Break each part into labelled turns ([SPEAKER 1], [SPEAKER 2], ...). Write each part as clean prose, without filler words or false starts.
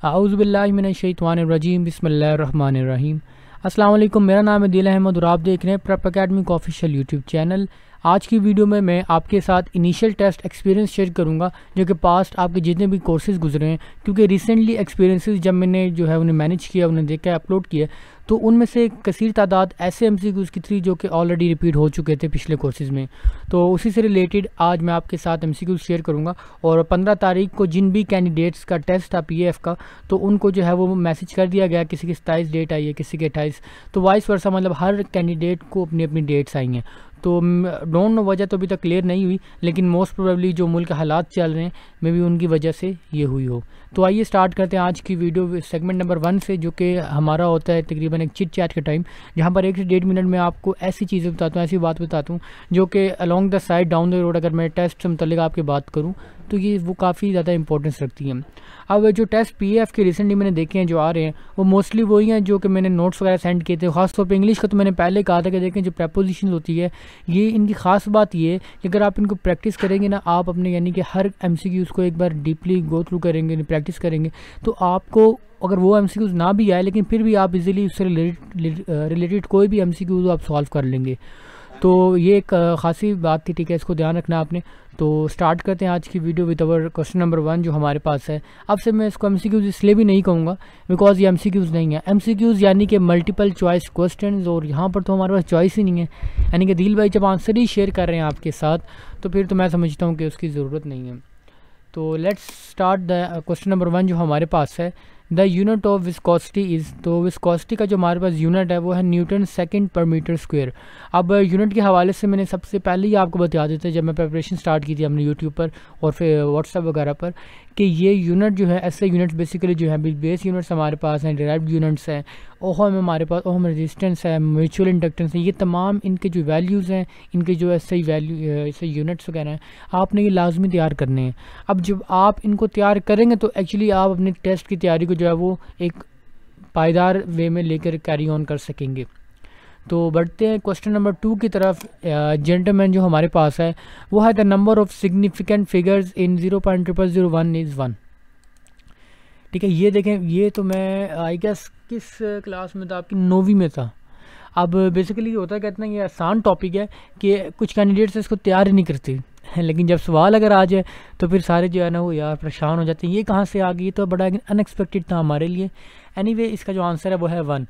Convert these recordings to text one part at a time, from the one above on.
[SPEAKER 1] आऊज़ुबिल्लाहिमिनश्शैतानिर्रजीम बिस्मिल्लाहिर्रहमानिर्रहीम। अस्सलाम वालेकुम, मेरा नाम है दिल अहमद और आप देख रहे हैं प्रेप एकेडमी का ऑफिशियल यूट्यूब चैनल। आज की वीडियो में मैं आपके साथ इनिशियल टेस्ट एक्सपीरियंस शेयर करूंगा जो कि पास्ट आपके जितने भी कोर्सेज गुजरे हैं, क्योंकि रिसेंटली एक्सपीरियंसेस जब मैंने जो है उन्हें मैनेज किया, उन्हें देखा, अपलोड किया, तो उनमें से कसीर तादाद ऐसे एमसीक्यूज़ की थी जो कि ऑलरेडी रिपीट हो चुके थे पिछले कोर्सेज़ में। तो उसी से रिलेटेड आज मैं आपके साथ एमसीक्यूज़ शेयर करूंगा। और 15 तारीख को जिन भी कैंडिडेट्स का टेस्ट था पीएफ का, तो उनको जो है वो मैसेज कर दिया गया, किसी की 27 डेट आई है, किसी की 28, तो वाइस वर्सा, मतलब हर कैंडिडेट को अपनी अपनी डेट्स आई हैं। तो डोंट नो वजह तो अभी तक क्लियर नहीं हुई, लेकिन मोस्ट प्रोबेबली जो मुल्क के हालात चल रहे हैं मे भी उनकी वजह से ये हुई हो। तो आइए स्टार्ट करते हैं आज की वीडियो सेगमेंट नंबर 1 से, जो कि हमारा होता है तकरीबन एक चिट चैट का टाइम, जहाँ पर 1 से 1.5 मिनट में आपको ऐसी चीज़ें बताता हूँ, ऐसी बात बताता हूँ जो कि along the side down the road अगर मैं टेस्ट से मुतल्लिक आपकी बात करूँ तो ये वो काफ़ी ज़्यादा इंपॉर्टेंस रखती हैं। अब जो टेस्ट पीएफ के रिसेंटली मैंने देखे हैं जो आ रहे हैं, वो मोस्टली वही हैं जो कि मैंने नोट्स वगैरह सेंड किए थे। ख़ासतौर पे इंग्लिश का तो मैंने पहले कहा था कि देखें जो प्रेपोजिशन होती है, ये इनकी ख़ास बात ये है कि अगर आप इनको प्रैक्टिस करेंगे ना, आप अपने यानी कि हर एमसीक्यूज़ को एक बार डीपली गो थ्रू करेंगे, प्रैक्टिस करेंगे, तो आपको अगर वो एमसीक्यूज़ ना भी आए लेकिन फिर भी आप इजीली उससे रिलेटेड कोई भी एमसीक्यूज़ आप सॉल्व कर लेंगे। तो ये एक ख़ासी बात थी, ठीक है, इसको ध्यान रखना आपने। तो स्टार्ट करते हैं आज की video with our question number 1 जो हमारे पास है। अब से मैं इसको एमसीक्यूज़ इसलिए भी नहीं कहूँगा बिकॉज ये एमसीक्यूज़ नहीं है। एमसीक्यूज़ यानी कि मल्टीपल चॉइस क्वेश्चंस, और यहाँ पर तो हमारे पास चॉइस ही नहीं है। यानी कि दिल भाई जब आंसर ही शेयर कर रहे हैं आपके साथ, तो फिर तो मैं समझता हूँ कि उसकी ज़रूरत नहीं है। तो let's start the question number 1 जो हमारे पास है। The unit of viscosity is, तो विस्कोसिटी का जो हमारे पास यूनिट है वो है न्यूटन सेकंड पर मीटर स्क्वायर। अब यूनिट के हवाले से मैंने सबसे पहले ही आपको बता देते जब मैं प्रिपरेशन स्टार्ट की थी हमने यूट्यूब पर और फिर व्हाट्सएप वगैरह पर, कि ये यूनिट जो है ऐसे यूनिट्स बेसिकली जो है बेस यूनिट्स हमारे पास हैं, डिराइव्ड यूनिट्स हैं, ओहम हमारे पास, ओहम रेजिस्टेंस है, म्यूचुअल इंडक्टेंस है, ये तमाम इनके जो वैल्यूज़ हैं, इनके जो ऐसे वैल्यू ऐसे यूनिट्स वगैरह हैं, आपने ये लाजमी तैयार करने हैं। अब जब आप इनको तैयार करेंगे तो एक्चुअली आप अपने टेस्ट की तैयारी को जो है वो एक पायदार वे में लेकर कैरी ऑन कर सकेंगे। तो बढ़ते हैं क्वेश्चन नंबर 2 की तरफ। जेंटलमैन जो हमारे पास है वो है the number of significant figures in 0.0001 is 1। ठीक है, ये देखें, ये तो मैं आई गेस किस क्लास में था, आपकी 9वीं में था। अब बेसिकली होता है, कहते हैं ये आसान टॉपिक है कि कुछ कैंडिडेट्स इसको तैयार ही नहीं करते, लेकिन जब सवाल अगर आ जाए तो फिर सारे जो है ना वो यार परेशान हो जाते हैं, ये कहाँ से आ गई, तो बड़ा अनएक्सपेक्टेड था हमारे लिए। एनीवे इसका जो आंसर है वो है 1।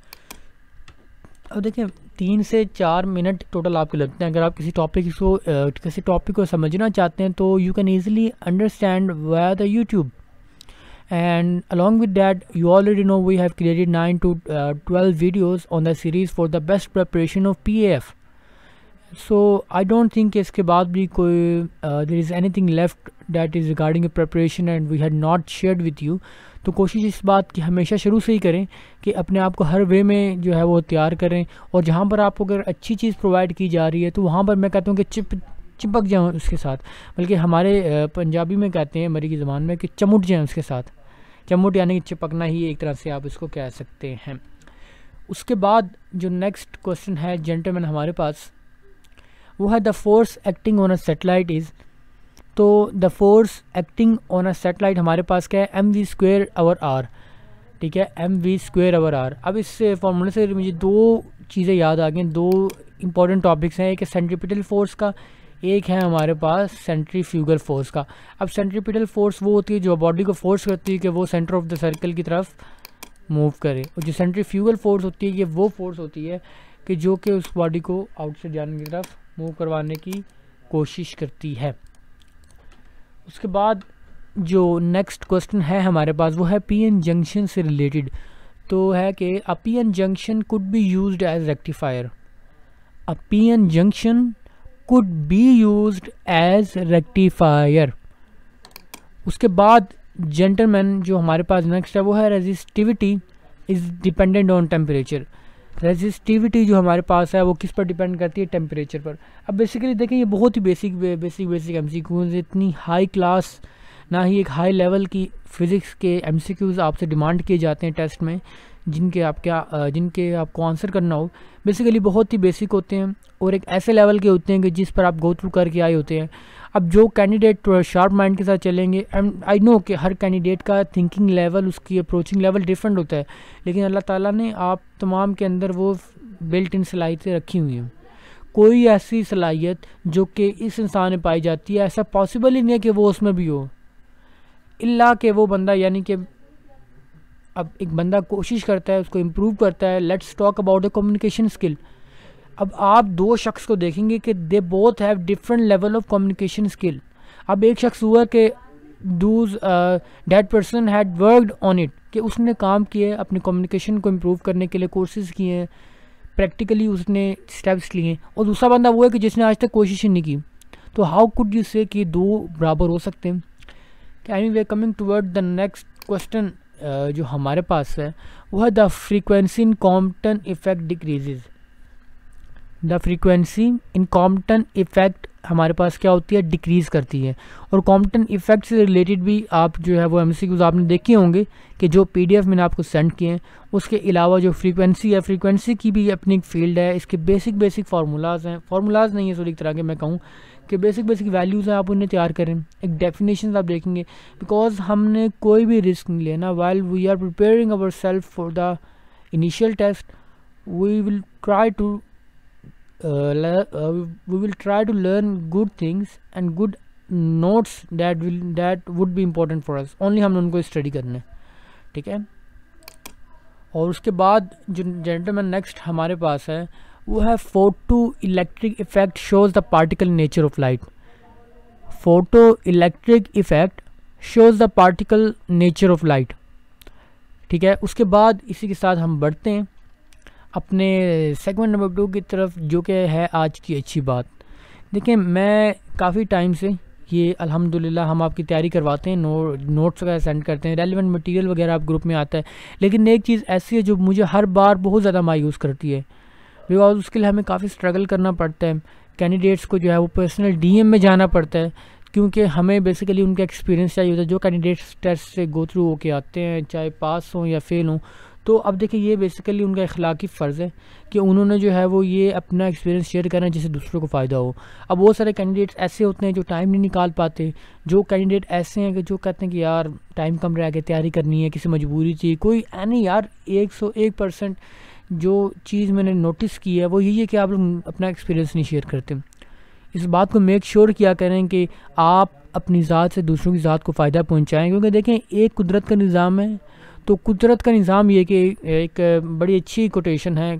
[SPEAKER 1] अब देखें 3 से 4 मिनट टोटल आपके लगते हैं। अगर आप किसी टॉपिक को समझना चाहते हैं तो you can easily understand via the YouTube, and along with that you already know we have created 9 to 12 videos on the series for the best preparation of PAF. So I don't think इसके बाद भी कोई there is anything left that is regarding a preparation and we had not shared with you. तो कोशिश इस बात की हमेशा शुरू से ही करें कि अपने आप को हर वे में जो है वो तैयार करें, और जहाँ पर आपको अगर अच्छी चीज़ प्रोवाइड की जा रही है तो वहाँ पर मैं कहता हूँ कि चिपक जाएँ उसके साथ, बल्कि हमारे पंजाबी में कहते हैं मरी की ज़बान में कि चमुट जाएँ उसके साथ। चमुट यानी कि चिपकना ही एक तरह से आप इसको कह सकते हैं। उसके बाद जो नेक्स्ट क्वेश्चन है जेंटलमैन हमारे पास वो है the force acting on a satellite is. तो the force acting on a satellite हमारे पास क्या है, mv²/r। ठीक है, mv²/r। अब इस फॉर्मूले से मुझे 2 चीज़ें याद आ गई, 2 इंपॉर्टेंट टॉपिक्स हैं। एक सेंट्रीपिटल फोर्स का, एक है हमारे पास सेंट्रीफ्यूगल फोर्स का। अब सेंट्रीपिटल फोर्स वो होती है जो बॉडी को फोर्स करती है कि वो सेंटर ऑफ द सर्कल की तरफ मूव करे, और जो सेंट्रीफ्यूगल फोर्स होती है ये वो फोर्स होती है कि जो कि उस बॉडी को आउटसाइड जाने की तरफ मूव करवाने की कोशिश करती है। उसके बाद जो नेक्स्ट क्वेश्चन है हमारे पास वो है पीएन जंक्शन से रिलेटेड। तो है कि a PN junction could be used as rectifier. A PN junction could be used as rectifier। उसके बाद जेंटलमैन जो हमारे पास नेक्स्ट है वो है resistivity is dependent on temperature. Resistivity जो हमारे पास है वो किस पर डिपेंड करती है, टेम्परेचर पर। अब बेसिकली देखें ये बहुत ही बेसिक एमसीक्यूज़, इतनी हाई क्लास ना ही एक हाई लेवल की फ़िज़िक्स के एमसीक्यूज़ आपसे डिमांड किए जाते हैं टेस्ट में, जिनके आपको आंसर करना हो। बेसिकली बहुत ही बेसिक होते हैं और एक ऐसे लेवल के होते हैं कि जिस पर आप गो थ्रू करके आए होते हैं। अब जो कैंडिडेट शार्प माइंड के साथ चलेंगे, एंड आई नो कि हर कैंडिडेट का थिंकिंग लेवल, उसकी अप्रोचिंग लेवल डिफरेंट होता है, लेकिन अल्लाह ताला ने आप तमाम के अंदर वो बिल्ट इन सलाहियतें रखी हुई हैं। कोई ऐसी सलाहियत जो कि इस इंसान में पाई जाती है, ऐसा पॉसिबल ही नहीं है कि वो उसमें भी हो, इल्ला कि वो बंदा, यानी कि अब एक बंदा कोशिश करता है, उसको इम्प्रूव करता है। Let's talk about the communication skill. अब आप दो शख्स को देखेंगे कि they both have different level of communication skill. अब एक शख्स हुआ कि that person had worked on it, कि उसने काम किए, अपने कम्युनिकेशन को इम्प्रूव करने के लिए कोर्सेज किए हैं, प्रैक्टिकली उसने स्टेप्स लिए। और दूसरा बंदा वो है कि जिसने आज तक कोशिश ही नहीं की। तो हाउ कुड यू से कि दो बराबर हो सकते हैं? Anyway, coming toward the next question जो हमारे पास है वो है the frequency in Compton effect decreases. The frequency in Compton effect हमारे पास क्या होती है, डिक्रीज़ करती है। और कॉम्पटन इफेक्ट से रिलेटेड भी आप जो है वो एमसीक्यूज़ आपने देखे होंगे कि जो पीडीएफ मैंने आपको सेंड किए हैं। उसके अलावा जो फ्रीक्वेंसी है, फ्रीक्वेंसी की भी अपनी एक फील्ड है, इसके बेसिक फार्मूलाज हैं, फार्मूलाज नहीं है सॉरी, एक तरह के मैं कहूँ कि बेसिक वैल्यूज़ हैं, आप उन्हें तैयार करें। एक डेफिनेशन आप देखेंगे, बिकॉज हमने कोई भी रिस्क नहीं लेना। While we are preparing our self for the initial test, we will try to we will try to learn good things and good notes that would be important for us, only हमने उनको study करना है, ठीक है। और उसके बाद जो जेंटलमैन नेक्स्ट हमारे पास है वो है photo electric effect shows the particle nature of light. Photo electric effect shows the particle nature of light, ठीक है। उसके बाद इसी के साथ हम बढ़ते हैं अपने सेगमेंट नंबर 2 की तरफ, जो कि है आज की अच्छी बात। देखिए, मैं काफ़ी टाइम से ये अल्हम्दुलिल्लाह हम आपकी तैयारी करवाते हैं, नोट्स वगैरह सेंड करते हैं, रेलिवेंट मटेरियल वगैरह आप ग्रुप में आता है, लेकिन एक चीज़ ऐसी है जो मुझे हर बार बहुत ज़्यादा मायूस करती है, बिकॉज उसके लिए हमें काफ़ी स्ट्रगल करना पड़ता है। कैंडिडेट्स को जो है वो पर्सनल डीएम में जाना पड़ता है, क्योंकि हमें बेसिकली उनका एक्सपीरियंस चाहिए होता है। जो कैंडिडेट्स टेस्ट से गो थ्रू होके आते हैं, चाहे पास हों या फेल हों, तो अब देखिए ये बेसिकली उनका इखलाकी फ़र्ज़ है कि उन्होंने जो है वो ये अपना एक्सपीरियंस शेयर करना जिससे दूसरों को फ़ायदा हो। अब बहुत सारे कैंडिडेट्स ऐसे होते हैं जो टाइम नहीं निकाल पाते, जो कैंडिडेट ऐसे हैं कि जो कहते हैं कि यार टाइम कम रह गया, तैयारी करनी है, किसी मजबूरी थी, कोई नहीं यार। 101% जो चीज़ मैंने नोटिस की है वो यही है कि आप लोग अपना एक्सपीरियंस नहीं शेयर करते। इस बात को मेक श्योर किया करें कि आप अपनी ज़ात से दूसरों की ज़ात को फ़ायदा पहुँचाएँ, क्योंकि देखें एक कुदरत का निज़ाम है। तो कुदरत का निज़ाम ये कि एक बड़ी अच्छी कोटेशन है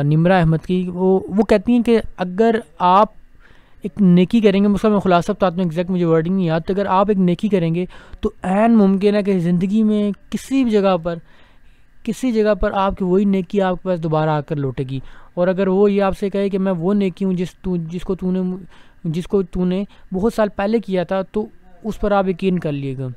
[SPEAKER 1] निमरा अहमद की, वो कहती हैं कि अगर आप एक नेकी करेंगे, उसका मैं खुलासा बताता हूँ, एग्जैक्ट मुझे वर्डिंग नहीं याद, तो अगर आप एक नेकी करेंगे तो ऐन मुमकिन है कि ज़िंदगी में किसी भी जगह पर आपकी वही नेकी आपके पास दोबारा आकर लौटेगी। और अगर वो ये आपसे कहे कि मैं वो नेकी हूँ जिसको तूने बहुत साल पहले किया था, तो उस पर आप यकीन कर लीजिएगा।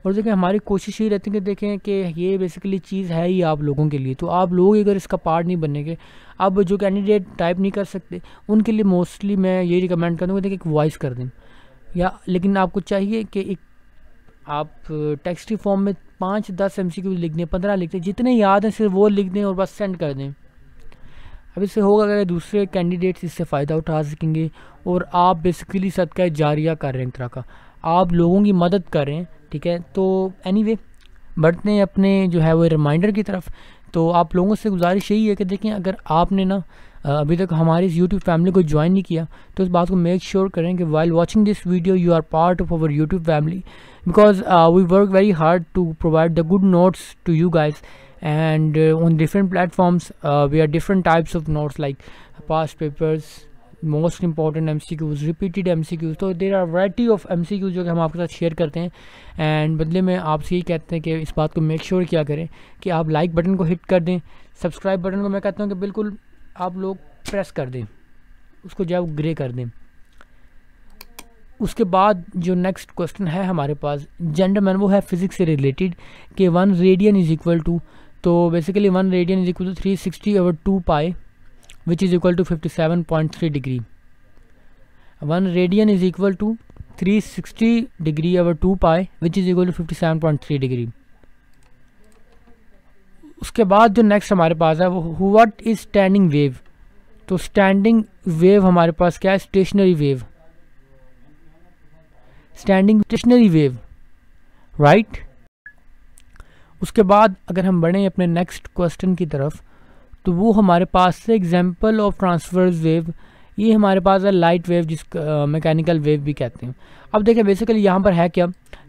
[SPEAKER 1] और देखिए, हमारी कोशिश ही रहती है कि देखें कि ये बेसिकली चीज़ है ही आप लोगों के लिए, तो आप लोग अगर इसका पार्ट नहीं बनेंगे, अब जो कैंडिडेट टाइप नहीं कर सकते उनके लिए मोस्टली मैं ये रिकमेंड करूँगा, देखिए एक वॉइस कर दें, या लेकिन आपको चाहिए कि एक आप टेक्स्टी फॉर्म में 5-10 MCQ लिख दें, 15 लिख दें, जितने याद हैं सिर्फ वो लिख दें और बस सेंड कर दें। अब इससे होगा कि दूसरे कैंडिडेट्स इससे फ़ायदा उठा सकेंगे और आप बेसिकली सदका जारिया कर रहे हैं, एक तरह का आप लोगों की मदद कर रहे हैं, ठीक है। तो एनीवे, बढ़ते हैं अपने जो है वो रिमाइंडर की तरफ। तो आप लोगों से गुजारिश यही है कि देखें, अगर आपने ना अभी तक हमारी इस यूट्यूब फैमिली को ज्वाइन नहीं किया, तो इस बात को मेक श्योर करें कि while watching this video you are part of our YouTube family, because we work very hard to provide the good notes to you guys, and on different platforms we are different types of notes like past papers, most important MCQs, repeated MCQs, तो there are variety of MCQs जो कि हम आपके साथ share करते हैं। And बदले में आपसे यही कहते हैं कि इस बात को मेक श्योर किया करें कि आप लाइक बटन को हिट कर दें, सब्सक्राइब बटन को मैं कहता हूँ कि बिल्कुल आप लोग प्रेस कर दें, उसको जो है वो ग्रे कर दें। उसके बाद जो नेक्स्ट क्वेश्चन है हमारे पास जेंटलमैन, वो है फिज़िक्स से रिलेटेड कि 1 रेडियन इज़ इक्वल टू, तो basically 1 radian is equal to 360/2 pi which is equal to 57.3 degree. 1 radian is equal to 360°/2 pi which is equal to 57.3 degree. उसके बाद जो नेक्स्ट हमारे पास है वो व्हाट इज़ स्टैंडिंग वेव। तो स्टैंडिंग वेव हमारे पास क्या है, stationary wave, standing stationary wave, right. उसके बाद अगर हम बढ़ें अपने नेक्स्ट क्वेश्चन की तरफ, तो वो हमारे पास से एग्जांपल ऑफ ट्रांसवर्स वेव, ये हमारे पास है लाइट वेव, जिसका मैकेनिकल वेव भी कहते हैं। अब देखिए बेसिकली यहाँ पर है क्या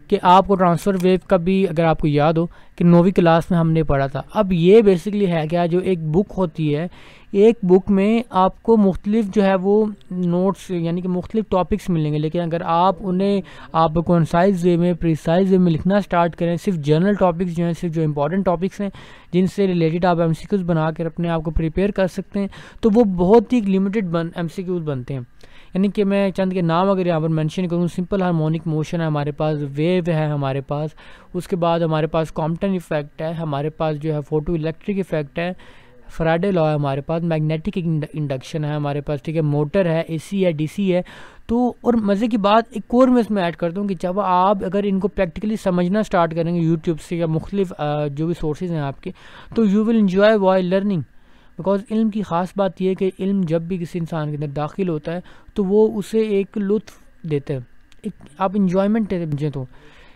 [SPEAKER 1] कि आपको ट्रांसफ़र वेव का भी अगर आपको याद हो कि 9वीं क्लास में हमने पढ़ा था। अब ये बेसिकली है क्या, जो एक बुक होती है, एक बुक में आपको मुख्तलिफ जो है वो नोट्स यानी कि मुख्तलिफ टॉपिक्स मिलेंगे, लेकिन अगर आप उन्हें आप कॉन्साइज वे में, प्रिसाइज वे में लिखना स्टार्ट करें, सिर्फ जनरल टॉपिक्स जो हैं, सिर्फ जो इंपॉर्टेंट टॉपिक्स हैं जिनसे रिलेटेड आप MCQs बना कर अपने आप को प्रिपेयर कर सकते हैं, तो वो बहुत ही लिमिटेड MCQs बनते हैं। यानी कि मैं चंद के नाम अगर यहाँ पर मेंशन करूँ, सिंपल हार्मोनिक मोशन है हमारे पास, वेव है हमारे पास, उसके बाद हमारे पास कॉम्पटन इफेक्ट है, हमारे पास जो है फोटो इलेक्ट्रिक इफेक्ट है, फैराडे लॉ है हमारे पास, मैग्नेटिक इंडक्शन है हमारे पास, ठीक है, मोटर है, AC है, DC है। तो और मज़े की बात एक और मैं इसमें ऐड करता हूँ कि जब आप अगर इनको प्रैक्टिकली समझना स्टार्ट करेंगे यूट्यूब से या मुख्तलिफ जो भी सोर्सेज हैं आपके, तो you will enjoy while learning. Because इल्म की ख़ास बात यह है कि इल्म जब भी किसी इंसान के अंदर दाखिल होता है तो वो उसे एक लुत्फ़ देते हैं, एक आप इंजॉयमेंट समझें तो।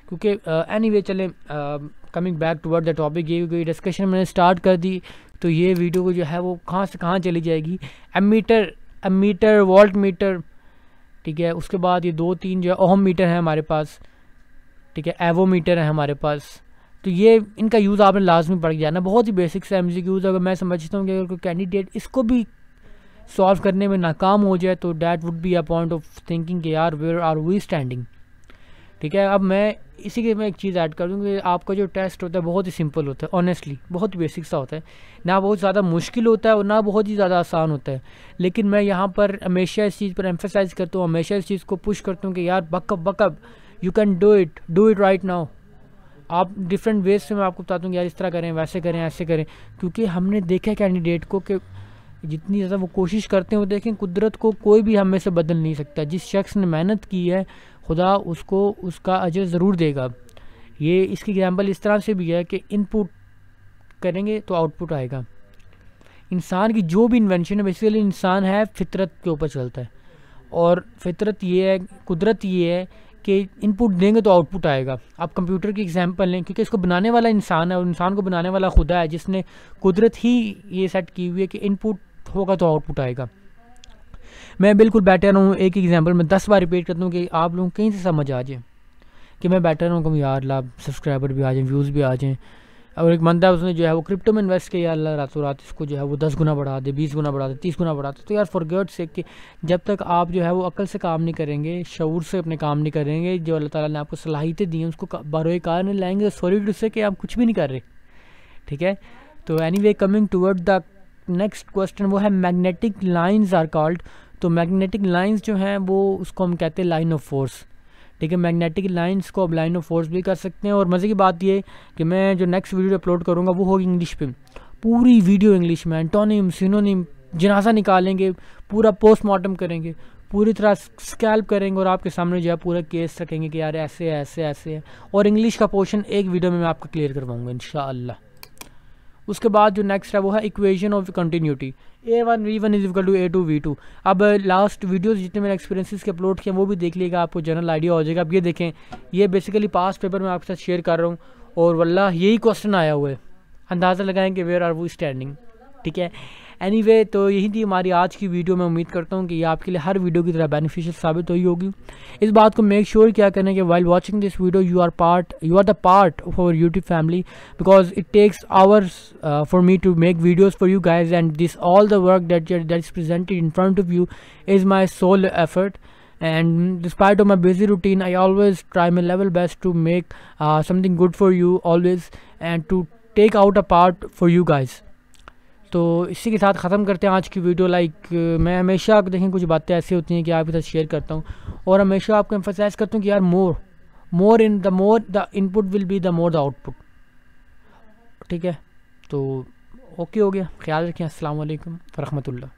[SPEAKER 1] क्योंकि एनीवे चलें, coming back toward the topic, ये डिस्कशन मैंने स्टार्ट कर दी, तो ये वीडियो को जो है वो कहाँ से कहाँ चली जाएगी। एमीटर, वोल्ट मीटर, ठीक है, उसके बाद ये 2-3 जो है ओहम मीटर है हमारे पास, ठीक है, एवोमीटर है हमारे पास। तो ये इनका यूज़ आपने लाजमी पड़ गया ना, बहुत ही बेसिक से MCQs। अगर मैं समझता हूँ कि अगर कोई कैंडिडेट इसको भी सॉल्व करने में नाकाम हो जाए तो that would be a point of thinking कि यार वेयर आर वी स्टैंडिंग, ठीक है। अब मैं इसी के मैं एक चीज़ ऐड कर दूँ कि आपका जो टेस्ट होता है बहुत ही सिंपल होता है, ऑनेस्टली बहुत ही बेसिक सा होता है, ना बहुत ज़्यादा मुश्किल होता है और ना बहुत ही ज़्यादा आसान होता है। लेकिन मैं यहाँ पर हमेशा इस चीज़ पर एम्फेसाइज़ करता हूँ, हमेशा इस चीज़ को पुश करता हूँ कि यार backup you can do it right now. आप डिफरेंट वेज से मैं आपको बताता हूँ कि यार इस तरह करें, वैसे करें, ऐसे करें, क्योंकि हमने देखा है कैंडिडेट को कि जितनी ज़्यादा वो कोशिश करते हैं, वो देखें कुदरत को कोई भी हम में से बदल नहीं सकता। जिस शख्स ने मेहनत की है खुदा उसको उसका अजर ज़रूर देगा। ये इसकी एग्जांपल इस तरह से भी है कि इनपुट करेंगे तो आउटपुट आएगा। इंसान की जो भी इन्वेंशन है बेसिकली इंसान है फितरत के ऊपर चलता है, और फितरत ये है, कुदरत ये है कि इनपुट देंगे तो आउटपुट आएगा। आप कंप्यूटर की एग्जांपल लें, क्योंकि इसको बनाने वाला इंसान है और इंसान को बनाने वाला खुदा है, जिसने कुदरत ही ये सेट की हुई है कि इनपुट होगा तो आउटपुट आएगा। मैं बिल्कुल बैठा रहूँ एक एग्जांपल में 10 बार रिपीट करता हूँ कि आप लोगों को कहीं से समझ आ जाए कि मैं बैठा रहूँ कि यार लाभ सब्सक्राइबर भी आ जाएँ, व्यूज़ भी आ जाएँ। और एक बंदा उसने जो है वो क्रिप्टो में इन्वेस्ट किया, अल्लाह रातों रात इसको जो है वो 10 गुना बढ़ा दे, 20 गुना बढ़ा दे, 30 गुना बढ़ा दे। तो यार फॉर गॉड सेक कि जब तक आप जो है वो अक्ल से काम नहीं करेंगे, शऊर से अपने काम नहीं करेंगे, जो अल्लाह ताला ने आपको सलाहियतें दी हैं उसको बरोए कार नहीं लाएंगे, सॉरी टू से कि आप कुछ भी नहीं कर रहे, ठीक है। तो anyway coming toward the next question, वो है मैग्नेटिक लाइन्स आर कॉल्ड। तो मैग्नेटिक लाइन्स जो हैं वो उसको हम कहते हैं लाइन ऑफ फोर्स, ठीक है। मैग्नेटिक लाइंस को अब लाइन ऑफ फोर्स भी कर सकते हैं। और मज़े की बात ये कि मैं जो नेक्स्ट वीडियो अपलोड करूँगा वो होगी इंग्लिश पे, पूरी वीडियो इंग्लिश में, एंटोनिम, सिनोनिम, जनाजा निकालेंगे, पूरा पोस्टमार्टम करेंगे, पूरी तरह स्कैल्प करेंगे और आपके सामने जो है पूरा केस रखेंगे कि यार ऐसे है, ऐसे ऐसे है। और इंग्लिश का पोर्शन एक वीडियो में मैं आपको क्लियर करवाऊँगा इंशाअल्लाह। उसके बाद जो नेक्स्ट है वो है equation of continuity, A1 V1 is equal to A2 V2। अब लास्ट वीडियोस जितने मैंने एक्सपीरियंसेस के अपलोड किए वो भी देख लीजिएगा, आपको जनरल आइडिया हो जाएगा। अब ये देखें, ये बेसिकली पास्ट पेपर में आपके साथ शेयर कर रहा हूँ और वल्लाह यही क्वेश्चन आया हुआ है, अंदाज़ा लगाएं कि वेयर आर वो स्टैंडिंग, ठीक है। एनीवे तो यही थी हमारी आज की वीडियो। मैं उम्मीद करता हूँ कि ये आपके लिए हर वीडियो की तरह बेनिफिशियल साबित हुई होगी। इस बात को मेक श्योर क्या करना है कि while watching this video you are the part of our YouTube family, because it takes hours for me to make videos for you guys, and this all the work that is presented in front of you is my sole effort. And despite of my busy routine, I always try my level best to make something good for you always, and to take out a part for you guys. तो इसी के साथ ख़त्म करते हैं आज की video. मैं हमेशा देखें कुछ बातें ऐसी होती हैं कि आपके साथ शेयर करता हूँ और हमेशा आपको एम्फसाइज़ करता हूँ कि यार more the input will be the more the output, ठीक है। तो ओके हो गया, ख्याल रखें। अस्सलाम वालेकुम व रहमतुल्लाह।